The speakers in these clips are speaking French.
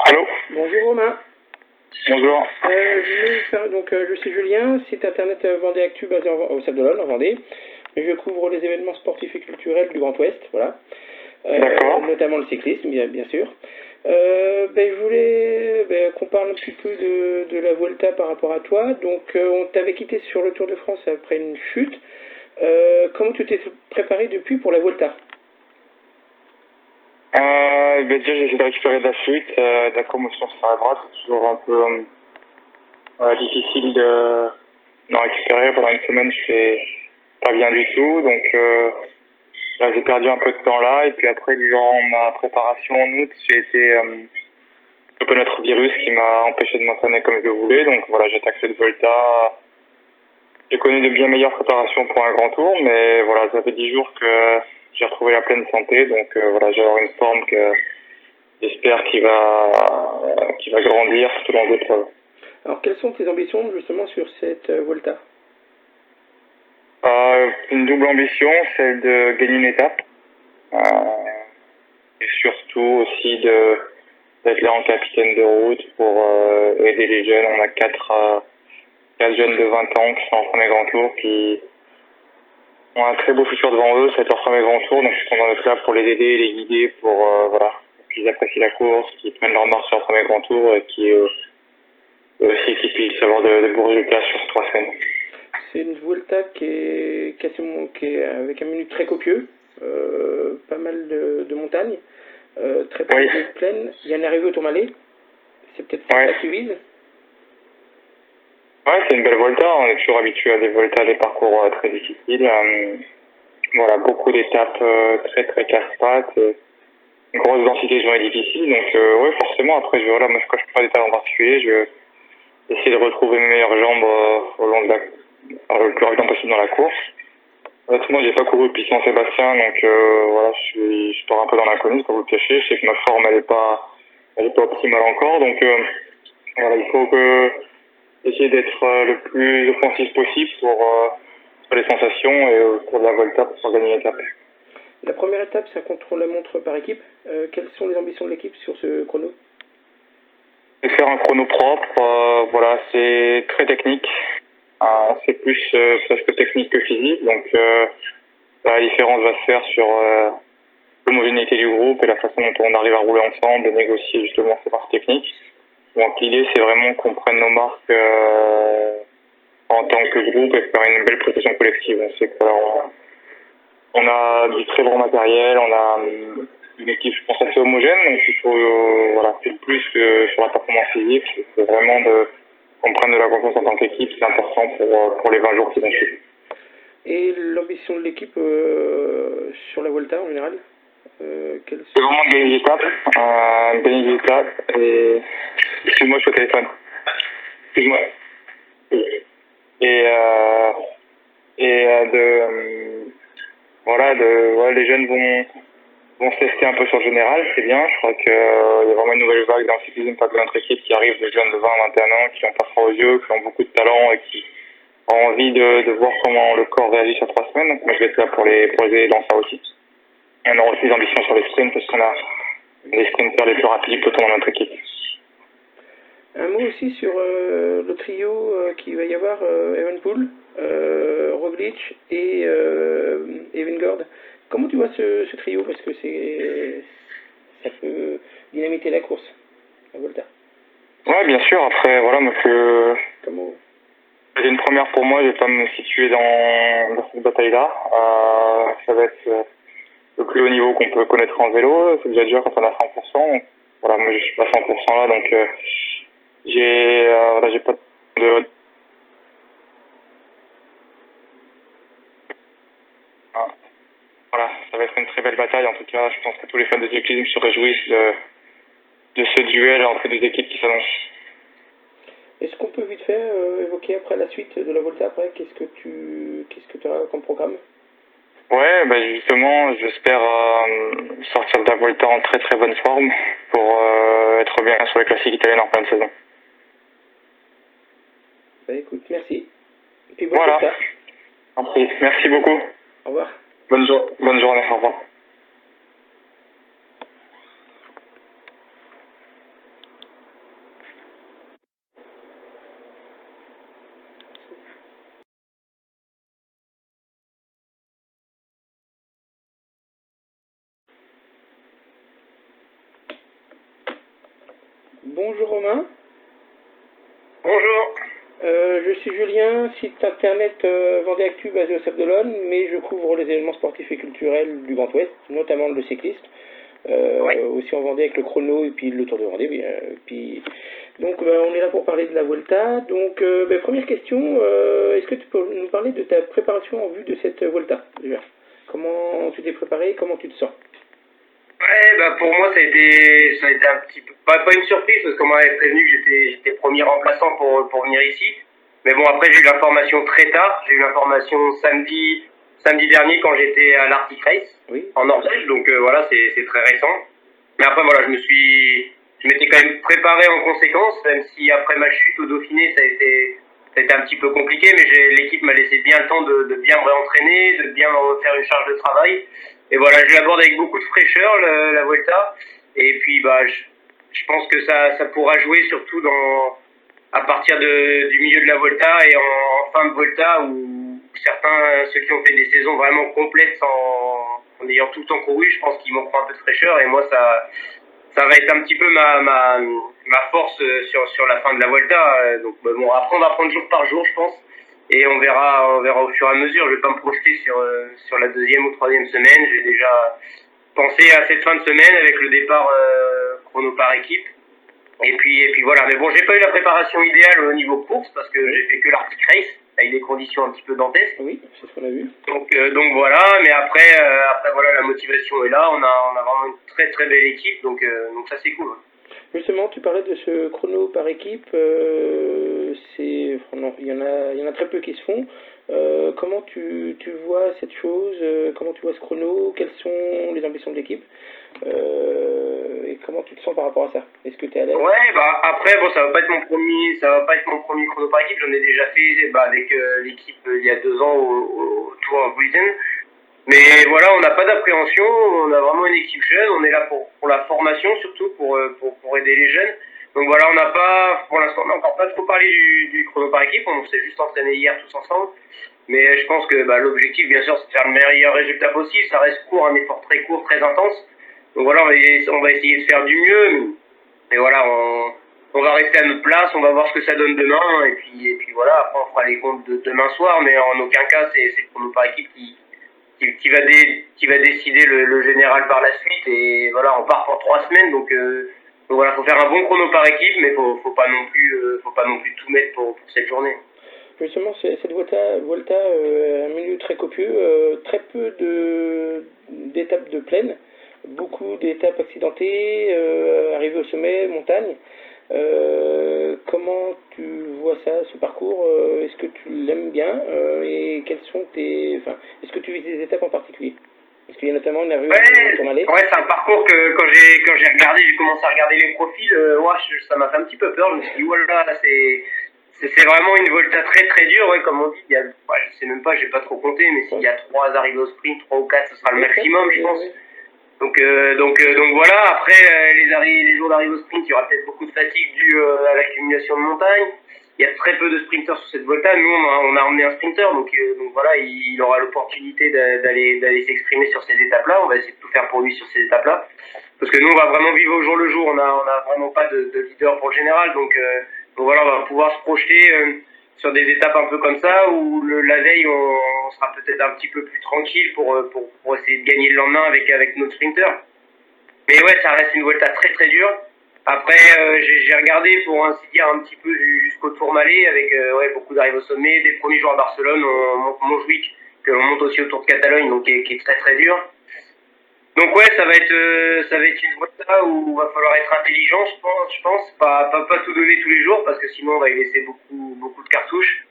Allô? Bonjour Romain. Bonjour. Je suis Julien, site internet Vendée Actu basé au Sable d'Olonne en Vendée. Je couvre les événements sportifs et culturels du Grand Ouest, voilà. D'accord. Notamment le cyclisme, bien sûr. Je voulais qu'on parle un petit peu de la Vuelta par rapport à toi. Donc, on t'avait quitté sur le Tour de France après une chute. Comment tu t'es préparé depuis pour la Vuelta? Déjà, j'ai essayé de récupérer de la chute, de la commotion sur la droite. C'est toujours un peu difficile d'en récupérer. Pendant une semaine, je fais pas bien du tout. Donc, là, j'ai perdu un peu de temps là. Et puis après, durant ma préparation en août, j'ai été un peu notre virus qui m'a empêché de m'entraîner comme je le voulais. Donc voilà, j'ai taxé le Volta. J'ai connu de bien meilleures préparations pour un grand tour, mais voilà, ça fait 10 jours que j'ai retrouvé la pleine santé, donc voilà, j'ai avoir une forme que j'espère qui va grandir tout au long des l'épreuve. Alors, quelles sont tes ambitions justement sur cette Vuelta? Une double ambition, celle de gagner une étape, et surtout aussi d'être là en capitaine de route pour aider les jeunes. On a quatre jeunes de 20 ans qui sont en premier grand tour, qui ont un très beau futur devant eux. C'est leur premier grand tour, donc je suis content d'être là pour les aider, les guider, pour voilà, qu'ils apprécient la course, qu'ils prennent leur marque sur leur premier grand tour et qui aussi qu'ils puissent avoir de beaux résultats sur 3 semaines. C'est une Vuelta qui est avec un menu très copieux, pas mal de montagnes, très peu de plaines. Il y a une arrivée au Tourmalet, c'est peut-être ça que tu vises? Ouais, c'est une belle Volta. On est toujours habitué à des Voltas, des parcours très difficiles. Voilà, beaucoup d'étapes très très casse-pattes, une grosse densité de journées difficiles. Donc oui, forcément. Après, voilà, moi, quand je prends des étapes en particulier, je vais essayer de retrouver mes meilleures jambes au long de le plus rapidement possible dans la course. Honnêtement, j'ai pas couru depuis Saint-Sébastien, donc voilà, je pars un peu dans l'inconnu, pour vous le cacher. Je sais que ma forme elle est pas optimale encore, donc voilà, il faut essayer d'être le plus offensif possible pour les sensations et pour la Volta pour gagner l'étape. La première étape, c'est un contre-la-montre par équipe. Quelles sont les ambitions de l'équipe sur ce chrono? Et faire un chrono propre, voilà, c'est très technique. C'est plus presque technique que physique, donc la différence va se faire sur l'homogénéité du groupe et la façon dont on arrive à rouler ensemble et négocier justement ces parties techniques. Donc l'idée, c'est vraiment qu'on prenne nos marques en tant que groupe et faire une belle prestation collective. On sait qu'on a du très bon matériel, on a une équipe, je pense, assez homogène, donc il faut voilà, faire plus que sur la performance physique. C'est vraiment qu'on prenne de la confiance en tant qu'équipe, c'est important pour les 20 jours qui vont suivre. Et l'ambition de l'équipe sur la Volta en général? C'est vraiment de gagner des étapes, et excuse-moi, je suis au téléphone. Excuse-moi. Voilà, les jeunes vont se tester un peu sur le général, c'est bien. Je crois qu'il y a vraiment une nouvelle vague dans le cyclisme, pas de notre équipe qui arrive, des jeunes de 20, 21 ans qui ont pas froid aux yeux, qui ont beaucoup de talent et qui ont envie de voir comment le corps réagit sur 3 semaines. Donc moi je vais être là pour les aider dans ça aussi. Et on aura aussi des ambitions sur les sprints parce qu'on a les sprinters les plus rapides du peloton dans notre équipe. Un mot aussi sur le trio qu'il va y avoir, Evenepoel, Roglic et Vingegaard. Comment tu vois ce trio? Parce que ça peut dynamiter la course, la Volta. Ouais, bien sûr. Après, voilà, moi, c'est une première pour moi. Je vais pas me situer dans cette bataille-là. Ça va être le plus haut niveau qu'on peut connaître en vélo. C'est déjà dur quand on a 100%. Donc, voilà, moi, je suis pas 100% là, donc j'ai pas de... Voilà, ça va être une très belle bataille. En tout cas, je pense que tous les fans de cyclisme se réjouissent de ce duel entre deux équipes qui s'annoncent. Est-ce qu'on peut vite fait évoquer après la suite de la Volta après? Qu'est-ce que tu auras comme programme? Ouais, justement, j'espère sortir de la Volta en très très bonne forme pour être bien sur les classiques italiennes en fin de saison. Écoute, merci. Et puis bonne voilà. Merci beaucoup. Au revoir. Bonne journée, au revoir. Bonjour Romain. Bonjour. Je suis Julien, site internet Vendée Actu basé au Sable d'Olonne, mais je couvre les événements sportifs et culturels du Grand Ouest, notamment le cycliste. Aussi en Vendée avec le chrono et puis le Tour de Vendée. Donc on est là pour parler de la Vuelta. Donc première question, est-ce que tu peux nous parler de ta préparation en vue de cette Vuelta déjà? Comment tu t'es préparé, comment tu te sens? Ouais, bah pour moi ça a été un petit peu pas une surprise parce qu'on m'avait prévenu que j'étais premier remplaçant pour venir ici. Mais bon, après j'ai eu l'information très tard. J'ai eu l'information samedi dernier quand j'étais à l'Arctic Race en Norvège. Donc voilà, c'est très récent. Mais après voilà, je m'étais quand même préparé en conséquence, même si après ma chute au Dauphiné ça a été un petit peu compliqué, mais l'équipe m'a laissé bien le temps de bien me réentraîner, de bien me faire une charge de travail. Et voilà, je l'aborde avec beaucoup de fraîcheur, la Vuelta. Et puis, bah, je pense que ça pourra jouer surtout à partir du milieu de la Vuelta et en fin de Vuelta où ceux qui ont fait des saisons vraiment complètes en ayant tout le temps couru, je pense qu'ils manqueront un peu de fraîcheur. Et moi, ça va être un petit peu ma force sur la fin de la Vuelta. Donc, bon, après, on va prendre jour par jour, je pense. Et on verra au fur et à mesure. Je vais pas me projeter sur la deuxième ou troisième semaine. J'ai déjà pensé à cette fin de semaine avec le départ chrono par équipe. Et puis voilà. Mais bon, j'ai pas eu la préparation idéale au niveau course parce que j'ai fait que l'Arctic Race avec des conditions un petit peu dantesques. Oui, c'est ce qu'on a vu. Donc voilà. Mais après voilà, la motivation est là. On a vraiment une très très belle équipe. Donc ça c'est cool. Justement, tu parlais de ce chrono par équipe. Il y en a très peu qui se font. Comment tu vois cette chose? Comment tu vois ce chrono? Quelles sont les ambitions de l'équipe? Et comment tu te sens par rapport à ça? Est-ce que tu es à l'aise? Ouais, bah après bon, ça va pas être mon premier chrono par équipe. J'en ai déjà fait avec l'équipe il y a 2 ans au Tour of Britain. Mais voilà, on n'a pas d'appréhension, on a vraiment une équipe jeune, on est là pour la formation surtout, pour aider les jeunes. Donc voilà, on n'a pas, pour l'instant, on n'a encore pas trop parlé du chrono par équipe, on s'est juste entraîné hier tous ensemble. Mais je pense que l'objectif, bien sûr, c'est de faire le meilleur résultat possible. Ça reste court, un effort très court, très intense. Donc voilà, on va essayer de faire du mieux. Mais voilà, on va rester à notre place, on va voir ce que ça donne demain. Et puis voilà, après on fera les comptes de demain soir. Mais en aucun cas, c'est le chrono par équipe qui va décider le général par la suite. Et voilà, on part pour 3 semaines. Donc voilà, faut faire un bon chrono par équipe, mais faut pas non plus tout mettre pour cette journée. Justement, cette Vuelta un milieu très copieux, très peu d'étapes de plaine, beaucoup d'étapes accidentées, arrivées au sommet, montagne. Comment tu vois ça, ce parcours? Est-ce que tu l'aimes bien? Et quelles sont est-ce que tu vises des étapes en particulier? Est-ce qu'il y a notamment une arrivée au Tourmalet? Ouais, c'est un parcours que quand j'ai commencé à regarder les profils, ça m'a fait un petit peu peur. Je me suis dit, voilà, c'est vraiment une Volta très très dure, ouais, comme on dit. Je sais même pas, j'ai pas trop compté, mais s'il y a 3 arrivées au sprint, 3 ou 4, ce sera le maximum, je pense. Donc voilà. Après les jours d'arrivée au sprint, il y aura peut-être beaucoup de fatigue due à l'accumulation de montagnes. Il y a très peu de sprinters sur cette Volta. Nous, on a emmené un sprinter, donc voilà, il aura l'opportunité d'aller s'exprimer sur ces étapes-là. On va essayer de tout faire pour lui sur ces étapes-là, parce que nous, on va vraiment vivre au jour le jour. On a vraiment pas de leader pour le général, donc voilà, on va pouvoir se projeter sur des étapes un peu comme ça, où la veille, on sera peut-être un petit peu plus tranquille pour essayer de gagner le lendemain avec notre sprinter. Mais ouais, ça reste une Volta très très dure. Après, j'ai regardé pour ainsi dire un petit peu jusqu'au Tourmalet avec beaucoup d'arrives au sommet. Dès le premier jour à Barcelone, on monte Montjuïc, que l'on monte aussi au Tour de Catalogne, donc qui est très très dur. Donc ouais, ça va être une Volta où il va falloir être intelligent, je pense, pas tout donner tous les jours parce que sinon on va y laisser beaucoup de cartouches.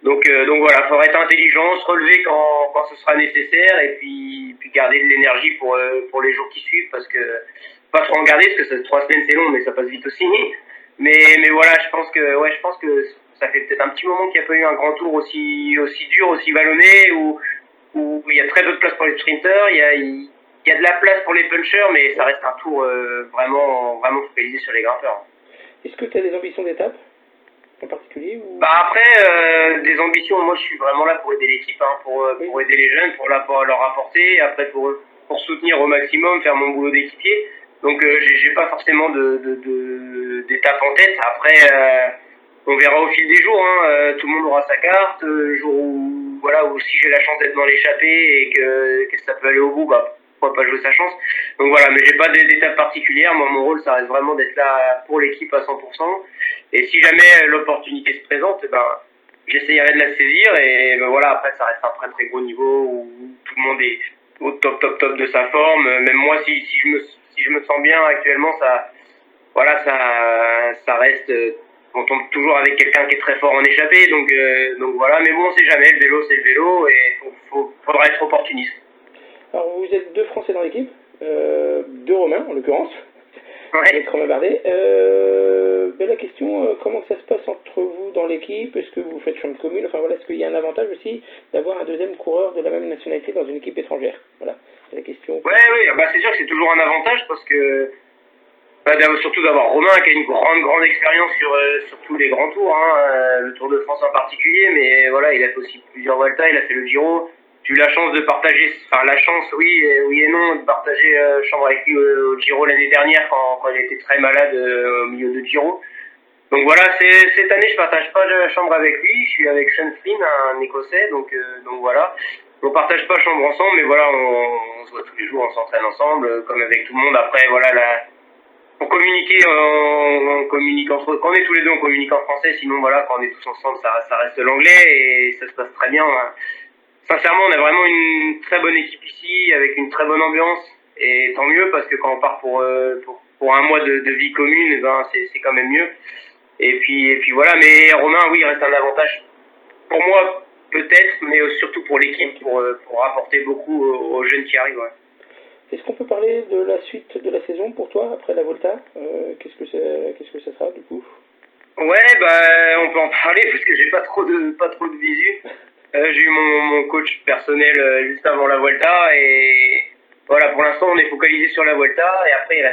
Donc voilà, il faudra être intelligent, se relever quand ce sera nécessaire et puis garder de l'énergie pour les jours qui suivent parce que pas trop en garder parce que 3 semaines c'est long mais ça passe vite aussi. Mais voilà, je pense que ça fait peut-être un petit moment qu'il n'y a pas eu un grand tour aussi dur, aussi vallonné où il y a très peu de place pour les sprinters, il y a de la place pour les punchers mais ça reste un tour vraiment focalisé sur les grimpeurs. Est-ce que tu as des ambitions d'étape en particulier ou... Après, des ambitions, moi je suis vraiment là pour aider l'équipe, pour aider les jeunes, pour leur apporter, après pour soutenir au maximum, faire mon boulot d'équipier. Donc j'ai pas forcément d'étape en tête. Après, on verra au fil des jours. Hein. Tout le monde aura sa carte. Le jour où, voilà, où si j'ai la chance d'être dans l'échappée et que ça peut aller au bout, bah pourquoi pas jouer sa chance. Donc voilà, mais j'ai pas d'étape particulière. Moi, mon rôle, ça reste vraiment d'être là pour l'équipe à 100%. Et si jamais l'opportunité se présente, ben j'essayerai de la saisir. Et ben voilà, après, ça reste un très très gros niveau où tout le monde est au top de sa forme. Même moi, si je me sens bien actuellement, voilà, ça reste. On tombe toujours avec quelqu'un qui est très fort en échappée, donc voilà. Mais bon, on sait jamais. Le vélo, c'est le vélo, et faudra être opportuniste. Alors, vous êtes 2 Français dans l'équipe, 2 Romains en l'occurrence, ouais. avec Romain Bardet. La question, comment ça se passe entre vous dans l'équipe? Est-ce que vous faites chambre commune? Enfin voilà, est-ce qu'il y a un avantage aussi d'avoir un deuxième coureur de la même nationalité dans une équipe étrangère? Voilà, c'est la question. Ouais, oui, bah c'est sûr que c'est toujours un avantage parce que surtout d'avoir Romain qui a une grande expérience sur tous les grands tours, hein, le Tour de France en particulier, mais voilà, il a fait aussi plusieurs Vuelta, il a fait le Giro. J'ai eu la chance de partager, enfin la chance, oui et non, de partager chambre avec lui au Giro l'année dernière quand il était très malade au milieu de Giro. Donc voilà, cette année je partage pas de chambre avec lui, je suis avec Sean Flynn, un Écossais, donc voilà. On partage pas chambre ensemble, mais voilà, on se voit tous les jours, on s'entraîne ensemble, comme avec tout le monde. Après voilà, pour communiquer, on communique entre eux. Quand on est tous les deux, on communique en français. Sinon, voilà, quand on est tous ensemble, ça reste l'anglais et ça se passe très bien. Sincèrement, on a vraiment une très bonne équipe ici, avec une très bonne ambiance. Et tant mieux, parce que quand on part pour un mois de vie commune, ben c'est quand même mieux. Et puis voilà. Mais Romain, oui, il reste un avantage pour moi, peut-être, mais surtout pour l'équipe, pour apporter beaucoup aux jeunes qui arrivent. Ouais. Est-ce qu'on peut parler de la suite de la saison pour toi après la Volta? Qu'est-ce que ça sera du coup? Ouais, bah on peut en parler parce que j'ai pas trop de visu. J'ai eu mon coach personnel juste avant la Volta et voilà, pour l'instant on est focalisé sur la Volta et après il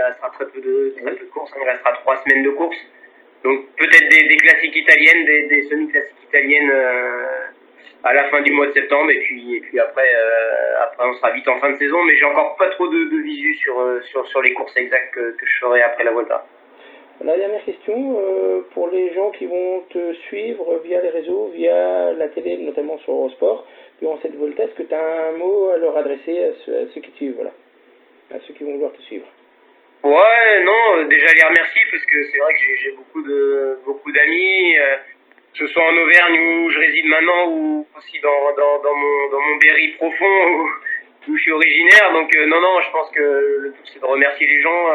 restera très peu de courses, il restera 3 semaines de courses. Donc peut-être des classiques italiennes, des semi-classiques italiennes à la fin du mois de septembre et puis après on sera vite en fin de saison, mais j'ai encore pas trop de visu sur les courses exactes que je ferai après la Volta. La dernière question, pour les gens qui vont te suivre via les réseaux, via la télé, notamment sur Eurosport, durant cette Volta, est-ce que tu as un mot à leur adresser à ceux qui te suivent, voilà, à ceux qui vont vouloir te suivre? Ouais, non, déjà les remercier parce que c'est vrai que j'ai beaucoup d'amis, que ce soit en Auvergne où je réside maintenant ou aussi dans mon Berry profond où je suis originaire. Donc non, je pense que le tout c'est de remercier les gens.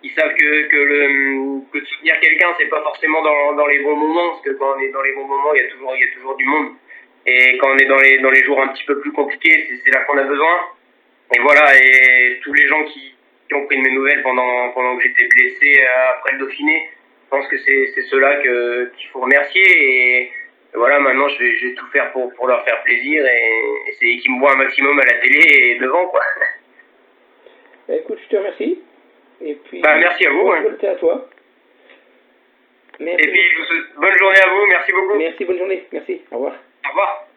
Ils savent que de soutenir quelqu'un c'est pas forcément dans les bons moments, parce que quand on est dans les bons moments il y a toujours du monde. Et quand on est dans les jours un petit peu plus compliqués, c'est là qu'on a besoin. Et voilà, et tous les gens qui ont pris de mes nouvelles pendant que j'étais blessé après le Dauphiné, je pense que c'est ceux-là qu'il faut remercier. Et voilà, maintenant je vais tout faire pour leur faire plaisir et c'est qu'ils me voient un maximum à la télé et devant, quoi. Bah, écoute, je te remercie. Et puis, merci à vous. Bonne volonté à toi. Merci. Et puis, bonne journée à vous. Merci beaucoup. Merci, bonne journée. Merci. Au revoir. Au revoir.